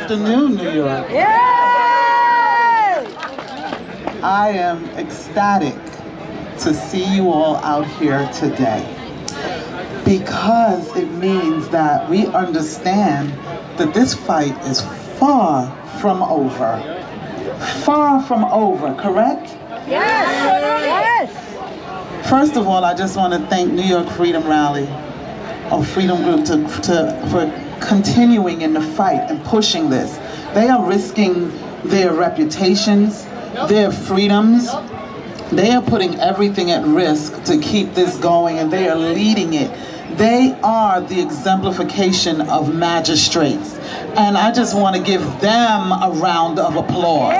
afternoon, New York. Yay! I am ecstatic to see you all out here today because it means that we understand that this fight is far from over. Far from over, correct? Yes! First of all, I just want to thank New York Freedom Rally, or Freedom Group, for continuing in the fight and pushing this. They are risking their reputations, their freedoms. They are putting everything at risk to keep this going, and they are leading it. They are the exemplification of magistrates, and I just want to give them a round of applause.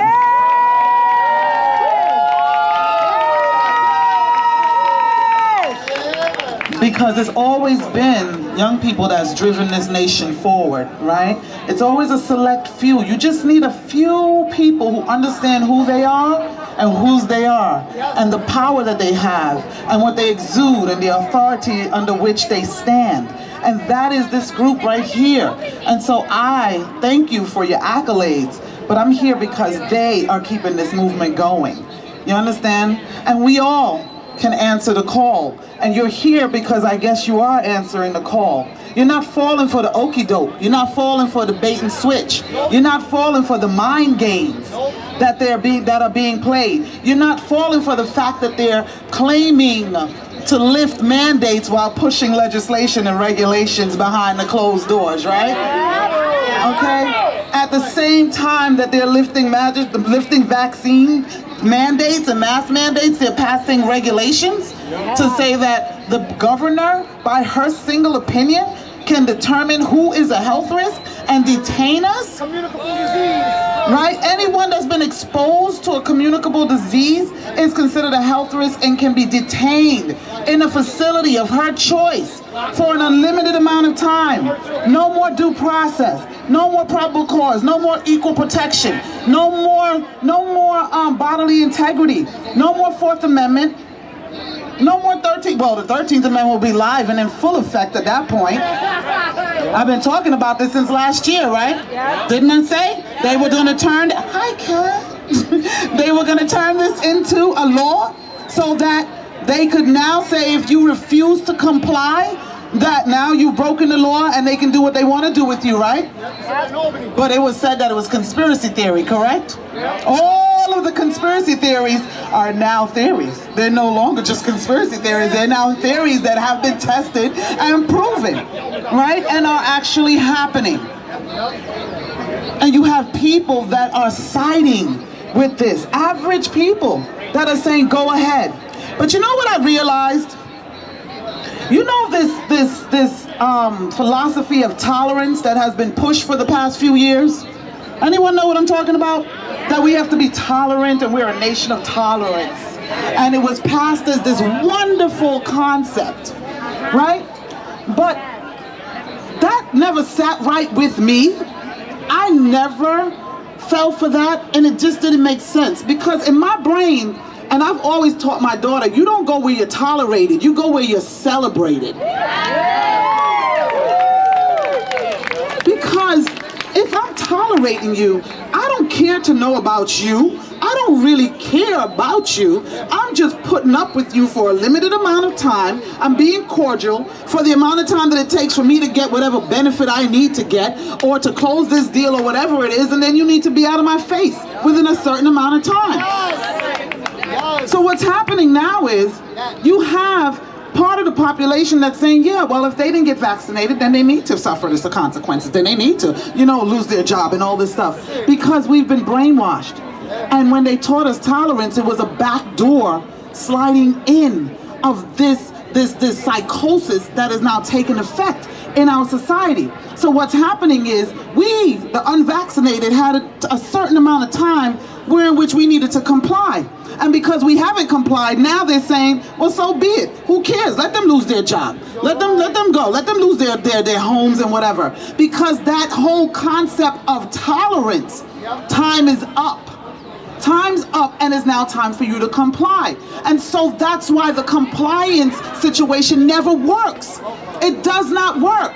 Because it's always been young people that's driven this nation forward, right? It's always a select few. You just need a few people who understand who they are and whose they are, and the power that they have, and what they exude, and the authority under which they stand. And that is this group right here. And so I thank you for your accolades, but I'm here because they are keeping this movement going. You understand? And we all can answer the call. And you're here because I guess you are answering the call. You're not falling for the okie doke. You're not falling for the bait and switch. You're not falling for the mind games that are being played. You're not falling for the fact that they're claiming to lift mandates while pushing legislation and regulations behind the closed doors, right? Okay? At the same time that they're lifting vaccine mandates and mask mandates, they're passing regulations to say that the governor, by her single opinion, can determine who is a health risk and detain us. Right? Anyone that's been exposed to a communicable disease is considered a health risk and can be detained in a facility of her choice for an unlimited amount of time. No more due process, no more probable cause, no more equal protection, no more bodily integrity, no more Fourth Amendment, no more 13th. Well, the 13th Amendment will be live and in full effect at that point. I've been talking about this since last year, right? Didn't I say they were going to turn? Hi, Kat. They were going to turn this into a law so that they could now say if you refuse to comply, that now you've broken the law and they can do what they want to do with you, right? But it was said that it was conspiracy theory, correct? All of the conspiracy theories are now theories. They're no longer just conspiracy theories. They're now theories that have been tested and proven, right? And are actually happening. And you have people that are siding with this. Average people that are saying, go ahead. But you know what I realized? You know this philosophy of tolerance that has been pushed for the past few years? Anyone know what I'm talking about? That we have to be tolerant and we're a nation of tolerance. And it was passed as this wonderful concept, right? But that never sat right with me. I never fell for that, and it just didn't make sense. Because in my brain, and I've always taught my daughter, you don't go where you're tolerated, you go where you're celebrated. Because if I'm tolerating you, I don't care to know about you. I don't really care about you. I'm just putting up with you for a limited amount of time. I'm being cordial for the amount of time that it takes for me to get whatever benefit I need to get, or to close this deal or whatever it is, and then you need to be out of my face within a certain amount of time. So what's happening now is you have part of the population that's saying, yeah, well, if they didn't get vaccinated, then they need to suffer the consequences. Then they need to, lose their job and all this stuff. Because we've been brainwashed. And when they taught us tolerance, it was a backdoor sliding in of this psychosis that is now taking effect in our society. So what's happening is we, the unvaccinated, had a certain amount of time in which we needed to comply. And because we haven't complied, now they're saying, well, so be it. Who cares? Let them lose their job. Let them go. Let them lose their homes and whatever. Because that whole concept of tolerance, time is up. Time's up, and it's now time for you to comply. And so that's why the compliance situation never works. It does not work.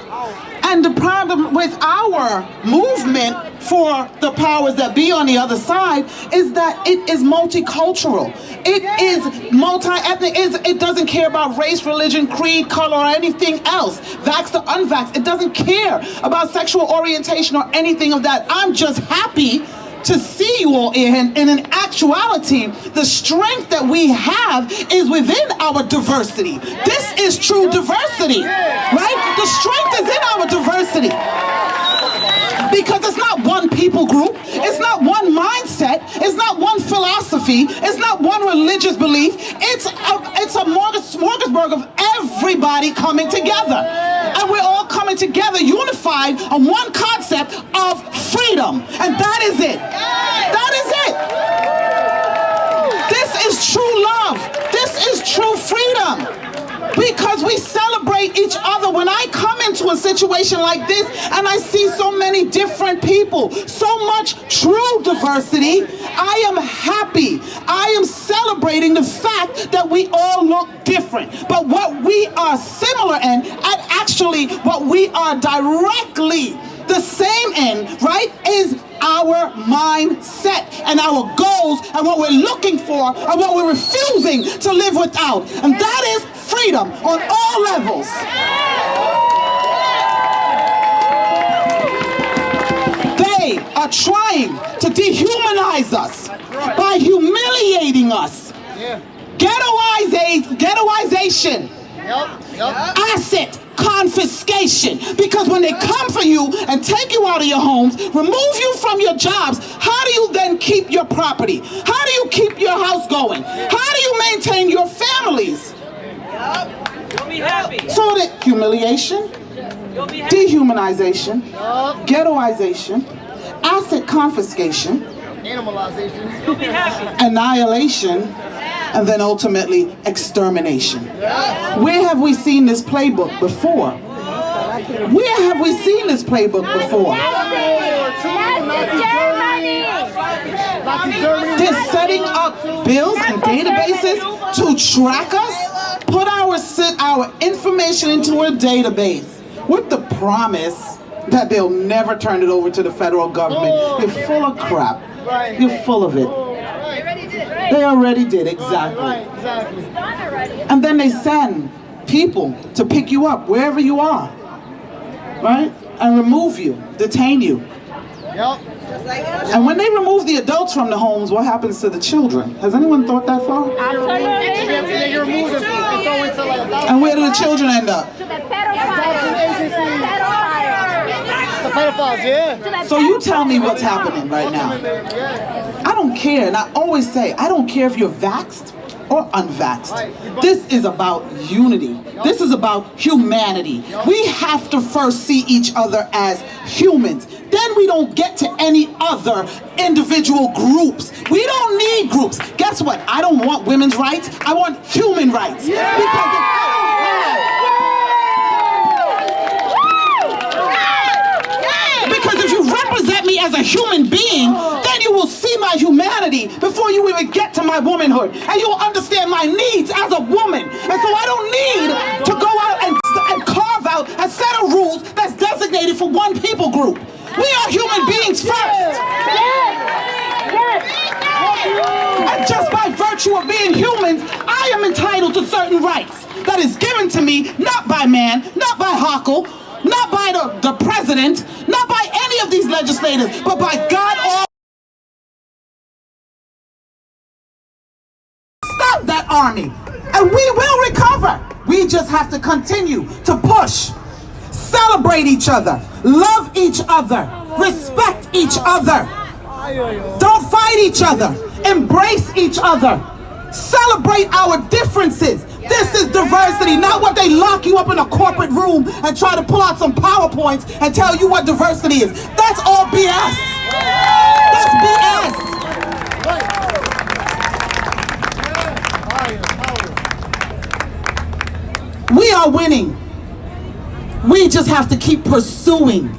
And the problem with our movement for the powers that be on the other side is that it is multicultural. It is multi-ethnic. It doesn't care about race, religion, creed, color, or anything else. Vaxxed or unvaxxed. It doesn't care about sexual orientation or anything of that. I'm just happy to see you all in, and in actuality, the strength that we have is within our diversity. This is true diversity, right? The strength is in our diversity. Because it's not one people group, it's not one mindset, it's not one philosophy, it's not one religious belief, it's a smorgasbord of everybody coming together. And we're all coming together unified on one concept of freedom. And that is it. That is it. This is true love. This is true freedom. Because we celebrate each other. When I come into a situation like this and I see so many different people, so much true diversity, I am happy. I am celebrating the fact that we all look different. But what we are similar in, and actually what we are directly the same in, right, is our mindset and our goals and what we're looking for and what we're refusing to live without. And that is freedom on all levels. They are trying to dehumanize us by humiliating us. Ghettoization. Asset confiscation. Because when they come for you and take you out of your homes, remove you from your jobs, how do you then keep your property? How do you keep your house going? How do you maintain your families? You'll be happy. So that humiliation, dehumanization, ghettoization, asset confiscation, animalization, You'll be happy. annihilation, and then ultimately extermination. Where have we seen this playbook before? Where have we seen this playbook before? They're setting up bills and databases to track us, put our information into a database with the promise that they'll never turn it over to the federal government. You're full of crap. You're full of it. They already did, exactly. And then they send people to pick you up wherever you are, right? And remove you, detain you. And when they remove the adults from the homes, what happens to the children? Has anyone thought that far? And where do the children end up? So you tell me what's happening right now. I don't care, and I always say, I don't care if you're vaxxed or unvaxxed. This is about unity. This is about humanity. We have to first see each other as humans. Then we don't get to any other individual groups. We don't need groups. Guess what? I don't want women's rights. I want human rights. Because if I don't have... Because if you represent me as a human being, then you will see my humanity before you even get to my womanhood. And you will understand my needs as a woman. And so I don't need to go out and carve out a set of rules that's designated for one people group. We are human beings first. And just by virtue of being humans, I am entitled to certain rights that is given to me, not by man, not by Hochul, not by the president, not by any of these legislators, but by God all. Stop that army, and we will recover. We just have to continue to push, celebrate each other, love each other, respect each other. Don't fight each other, embrace each other, celebrate our differences. This is diversity, not what they lock you up in a corporate room and try to pull out some PowerPoints and tell you what diversity is. That's all BS. That's BS. We are winning. We just have to keep pursuing.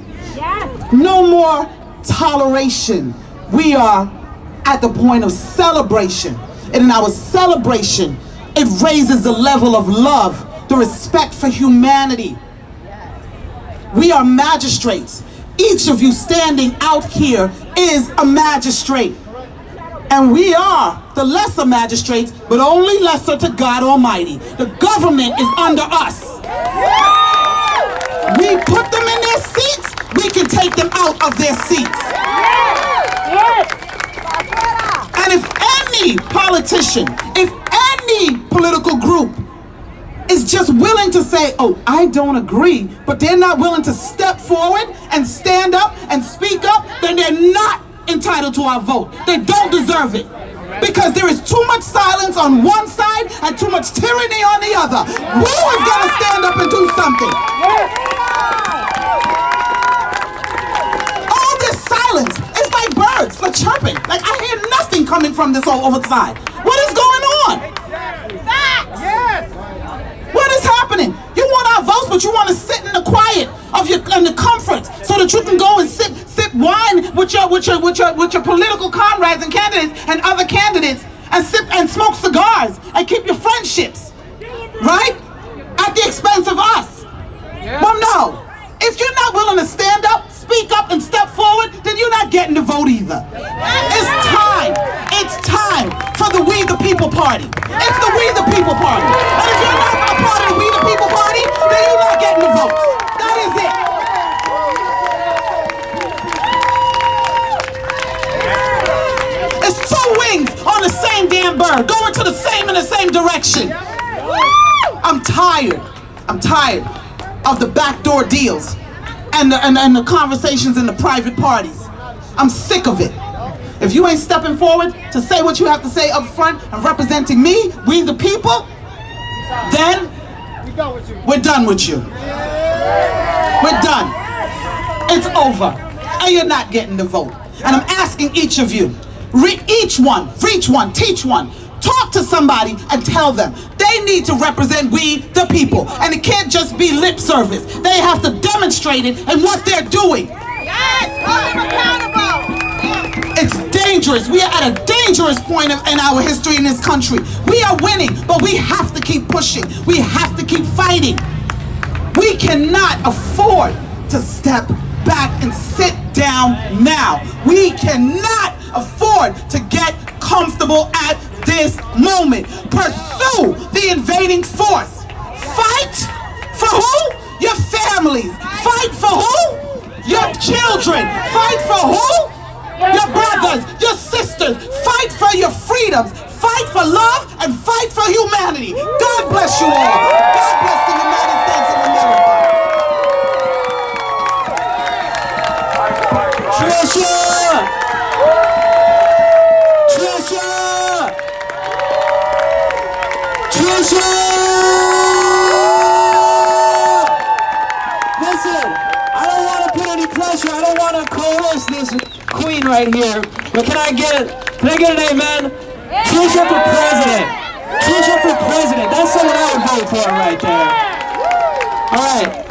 No more toleration. We are at the point of celebration. And in our celebration, it raises the level of love, the respect for humanity. We are magistrates. each of you standing out here is a magistrate. And we are the lesser magistrates, but only lesser to God Almighty. The government is under us. We put them in their seats, we can take them out of their seats. And if any politician, if any political group is just willing to say, oh, I don't agree, but they're not willing to step forward and stand up and speak up, then they're not entitled to our vote. They don't deserve it. Because there is too much silence on one side and too much tyranny on the other. Who is going to stand up and do something? All this silence, it's like birds, like chirping. Like I hear nothing coming from this over side. What is going on? What is happening? You want our votes, but you want to sit in the quiet of in the comfort, so that you can go and sip wine with your political comrades and candidates and other candidates, and sip and smoke cigars and keep your friendships, right? At the expense of us. Well, no. If you're not willing to stand up, speak up, and step forward, then you're not getting the vote either. It's time. It's time for the We the People Party. It's the We the People Party. And if you're not a part of the We the People Party, then you're not getting the votes. That is it. It's two wings on the same damn bird, going to the same in the same direction. I'm tired. I'm tired of the backdoor deals and the conversations in the private parties. I'm sick of it. If you ain't stepping forward to say what you have to say up front and representing me, we the people, then we're done with you. We're done. It's over. And you're not getting the vote. And I'm asking each of you, reach one, teach one, talk to somebody and tell them they need to represent we the people. And it can't just be lip service. They have to demonstrate it in what they're doing. Yes, hold them accountable. It's dangerous. We are at a dangerous point in our history in this country. We are winning, but we have to keep pushing. We have to keep fighting. We cannot afford to step back and sit down now. We cannot afford to get comfortable at this moment. Pursue the invading force. Fight for who? Your families. Fight for who? Your children. Fight for who? Your brothers, your sisters. Fight for your freedoms. Fight for love and fight for humanity. God bless you all. God bless the United States of America. Tricia! Tricia! Tricia! Listen, I don't want to put any pressure. I don't want to coerce this queen right here. But can I get an amen? Tricia for president. Tricia for president. That's someone I would vote for right there. All right.